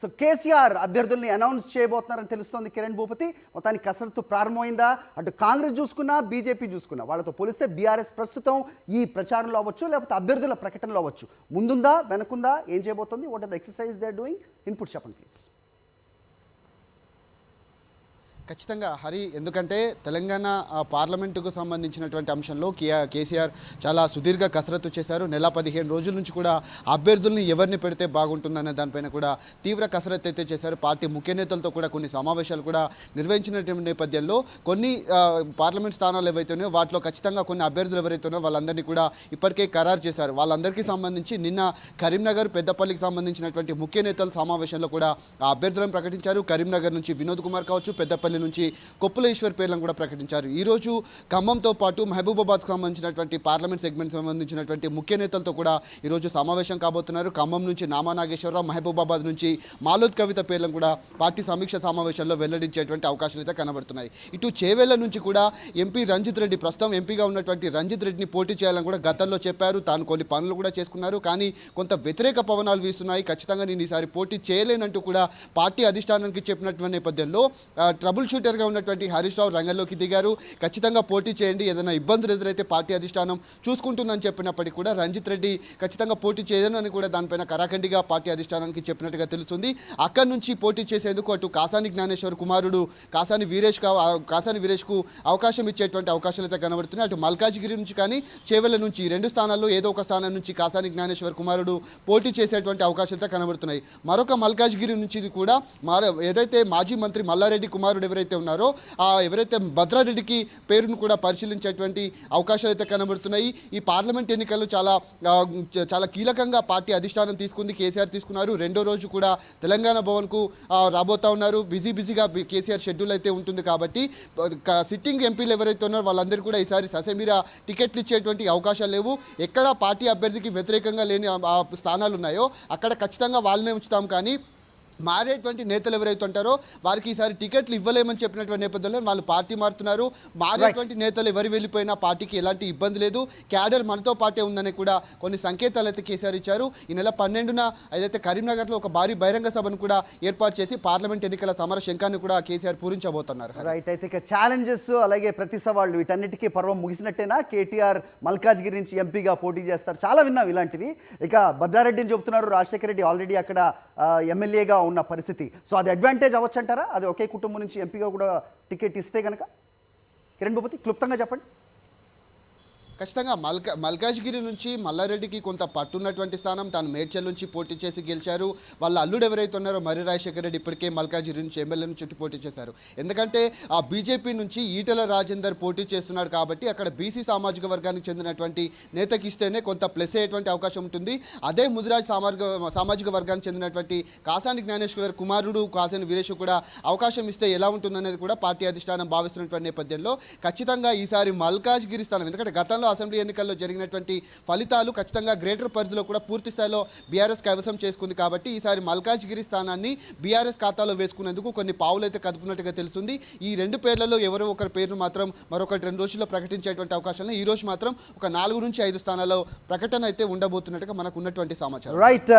So KCR అభ్యర్థుల్ని announce చేయబోతున్నారని తెలుస్తోంది కిరణ్ భూపతి. మొత్తానికి కసరత్తు ప్రారంభమైందా? అటు కాంగ్రెస్ చూసుకున్నా, బీజేపీ చూసుకున్నా, వాళ్ళతో పోలిస్తే బీఆర్ఎస్ ప్రస్తుతం ఈ ప్రచారంలో అవ్వచ్చు, లేకపోతే అభ్యర్థుల ప్రకటనలో అవ్వచ్చు, ముందుందా వెనకుందా, ఏం చేయబోతోంది, what are the exercise they are doing, input చెప్పండి ప్లీజ్. ఖచ్చితంగా హరి, ఎందుకంటే తెలంగాణ పార్లమెంటుకు సంబంధించినటువంటి అంశంలో కేసీఆర్ చాలా సుదీర్ఘ కసరత్తు చేశారు. నెల 15 రోజుల నుంచి కూడా అభ్యర్థుల్ని ఎవరిని పెడితే బాగుంటుందనే దానిపైన కూడా తీవ్ర కసరత్తు అయితే చేశారు. పార్టీ ముఖ్య నేతలతో కూడా కొన్ని సమావేశాలు కూడా నిర్వహించినటువంటి నేపథ్యంలో కొన్ని పార్లమెంట్ స్థానాలు ఏవైతున్నాయో వాటిలో ఖచ్చితంగా కొన్ని అభ్యర్థులు ఎవరైతున్నాయో వాళ్ళందరినీ కూడా ఇప్పటికే ఖరారు చేశారు. వాళ్ళందరికీ సంబంధించి నిన్న కరీంనగర్, పెద్దపల్లికి సంబంధించినటువంటి ముఖ్య నేతల సమావేశంలో కూడా ఆ అభ్యర్థులను ప్రకటించారు. కరీంనగర్ నుంచి వినోద్ కుమార్ కావచ్చు, పెద్దపల్లి నుంచి కొప్పుల ఈశ్వర్ పేర్లను కూడా ప్రకటించారు. ఈరోజు ఖమ్మంతో పాటు మహబూబాబాద్కు సంబంధించినటువంటి పార్లమెంట్ సెగ్మెంట్ సంబంధించినటువంటి ముఖ్య నేతలతో కూడా ఈరోజు సమావేశం కాబోతున్నారు. ఖమ్మం నుంచి నామా నాగేశ్వరరావు, మహబూబాబాద్ నుంచి మాలోద్ కవిత పేర్లను కూడా పార్టీ సమీక్ష సమావేశంలో వెల్లడించేటువంటి అవకాశాలు అయితే కనబడుతున్నాయి. ఇటు చేవెళ్ల నుంచి కూడా ఎంపీ రంజిత్ రెడ్డి, ప్రస్తుతం ఎంపీగా ఉన్నటువంటి రంజిత్ రెడ్డిని పోటీ చేయాలని కూడా గతంలో చెప్పారు. తాను కొన్ని పనులు కూడా చేసుకున్నారు, కానీ కొంత వ్యతిరేక పవనాలు వీస్తున్నాయి. ఖచ్చితంగా నేను ఈసారి పోటీ చేయలేనంటూ కూడా పార్టీ అధిష్టానానికి చెప్పినటువంటి నేపథ్యంలో ట్రబుల్ షూటర్గా ఉన్నటువంటి హరీష్ రావు రంగంలోకి దిగారు. ఖచ్చితంగా పోటీ చేయండి, ఏదైనా ఇబ్బందులు ఎదురైతే పార్టీ అధిష్టానం చూసుకుంటుందని చెప్పినప్పటికీ కూడా రంజిత్ రెడ్డి ఖచ్చితంగా పోటీ చేయను అని కూడా దానిపైన కరాఖండిగా పార్టీ అధిష్టానానికి చెప్పినట్టుగా తెలుస్తుంది. అక్కడి నుంచి పోటీ చేసేందుకు అటు కాసాని జ్ఞానేశ్వర్ కుమారుడు కాసాని వీరేష్కు అవకాశం ఇచ్చేటువంటి అవకాశాలు అయితే కనబడుతున్నాయి. అటు మల్కాజ్గిరి నుంచి కానీ చేవెళ్ల నుంచి ఈ రెండు స్థానాల్లో ఏదో ఒక స్థానం నుంచి కాసాని జ్ఞానేశ్వర్ కుమారుడు పోటీ చేసేటువంటి అవకాశాలు అయితే కనబడుతున్నాయి. మరొక మల్కాజ్గిరి నుంచి కూడా ఏదైతే మాజీ మంత్రి మల్లారెడ్డి కుమారుడు ఎవరైతే ఉన్నారో ఎవరైతే భద్రారెడ్డికి పేరును కూడా పరిశీలించేటువంటి అవకాశాలు అయితే కనబడుతున్నాయి. ఈ పార్లమెంట్ ఎన్నికల్లో చాలా కీలకంగా పార్టీ అధిష్టానం తీసుకుంది, కేసీఆర్ తీసుకున్నారు. రెండో రోజు కూడా తెలంగాణ భవన్కు రాబోతా ఉన్నారు. బిజీగా కేసీఆర్ షెడ్యూల్ అయితే ఉంటుంది కాబట్టి సిట్టింగ్ ఎంపీలు ఎవరైతే ఉన్నారో వాళ్ళందరూ కూడా ఈసారి ససేమిరా టికెట్లు ఇచ్చేటువంటి అవకాశాలు లేవు. ఎక్కడ పార్టీ అభ్యర్థికి వ్యతిరేకంగా లేని స్థానాలు ఉన్నాయో అక్కడ ఖచ్చితంగా వాళ్ళనే ఉంచుతాం, కానీ మారేటువంటి నేతలు ఎవరైతే ఉంటారో వారికి ఈసారి టికెట్లు ఇవ్వలేమని చెప్పినటువంటి నేపథ్యంలో వాళ్ళు పార్టీ మారుతున్నారు. మారేటువంటి నేతలు ఎవరు వెళ్ళిపోయినా పార్టీకి ఎలాంటి ఇబ్బంది లేదు, క్యాడర్ మనతో పాటే ఉందని కూడా కొన్ని సంకేతాలు అయితే కేసీఆర్ ఇచ్చారు. ఈ నెల 12న ఏదైతే కరీంనగర్లో ఒక భారీ బహిరంగ సభను కూడా ఏర్పాటు చేసి పార్లమెంట్ ఎన్నికల సమర శంఖాన్ని కూడా కేసీఆర్ పూరించబోతున్నారు. రైట్, అయితే ఇక ఛాలెంజెస్ అలాగే ప్రతి సవాళ్ళు వీటన్నిటికీ పర్వం ముగిసినట్టేనా? కేటీఆర్ మల్కాజ్గిరి నుంచి ఎంపీగా పోటీ చేస్తారు, చాలా విన్నాం ఇలాంటివి. ఇక భద్రారెడ్డిని చెబుతున్నారు, రాజశేఖర రెడ్డి ఆల్రెడీ అక్కడ ఎమ్మెల్యేగా ఉన్న పరిస్థితి. సో అది అడ్వాంటేజ్ అవ్వచ్చు అంటారా? అది ఒకే కుటుంబం నుంచి ఎంపీగా కూడా టికెట్ ఇస్తే కనుక? కిరణ్ భూపతి క్లుప్తంగా చెప్పండి. ఖచ్చితంగా మల్కాజ్గిరి నుంచి మల్లారెడ్డికి కొంత పట్టున్నటువంటి స్థానం. తాను మేడ్చల్ నుంచి పోటీ చేసి గెలిచారు. వాళ్ళ అల్లుడు ఎవరైతే ఉన్నారో మర్రి రాజశేఖర రెడ్డి ఇప్పటికే మల్కాజ్గిరి నుంచి ఎమ్మెల్యే నుంచి పోటీ చేశారు. ఎందుకంటే ఆ బీజేపీ నుంచి ఈటెల రాజేందర్ పోటీ చేస్తున్నాడు కాబట్టి అక్కడ బీసీ సామాజిక వర్గానికి చెందినటువంటి నేతకి ఇస్తేనే కొంత ప్లస్ అయ్యేటువంటి అవకాశం ఉంటుంది. అదే ముదిరాజ్ సామాజిక వర్గానికి చెందినటువంటి కాసాని జ్ఞానేశ్వర్ కుమారుడు కాసాని వీరేష్ కూడా అవకాశం ఇస్తే ఎలా ఉంటుందనేది కూడా పార్టీ అధిష్టానం భావిస్తున్నటువంటి నేపథ్యంలో ఖచ్చితంగా ఈసారి మల్కాజ్గిరి స్థానం, ఎందుకంటే గతంలో అసెంబ్లీ ఎన్నికల్లో జరిగినటువంటి ఫలితాలు ఖచ్చితంగా గ్రేటర్ పరిధిలో కూడా పూర్తి స్థాయిలో బీఆర్ఎస్ కైవసం చేసుకుంది కాబట్టి ఈసారి మల్కాజ్గిరి స్థానాన్ని బీఆర్ఎస్ ఖాతాలో వేసుకునేందుకు కొన్ని పావులు అయితే కదుపున్నట్టుగా తెలుస్తుంది. ఈ రెండు పేర్లలో ఎవరో ఒకరి పేరును మాత్రం మరొకటి 2 రోజుల్లో ప్రకటించేటువంటి అవకాశాలు ఈ రోజు మాత్రం ఒక 4 నుంచి 5 స్థానాల్లో ప్రకటన అయితే ఉండబోతున్నట్టుగా మనకు ఉన్నటువంటి సమాచారం. రైట్.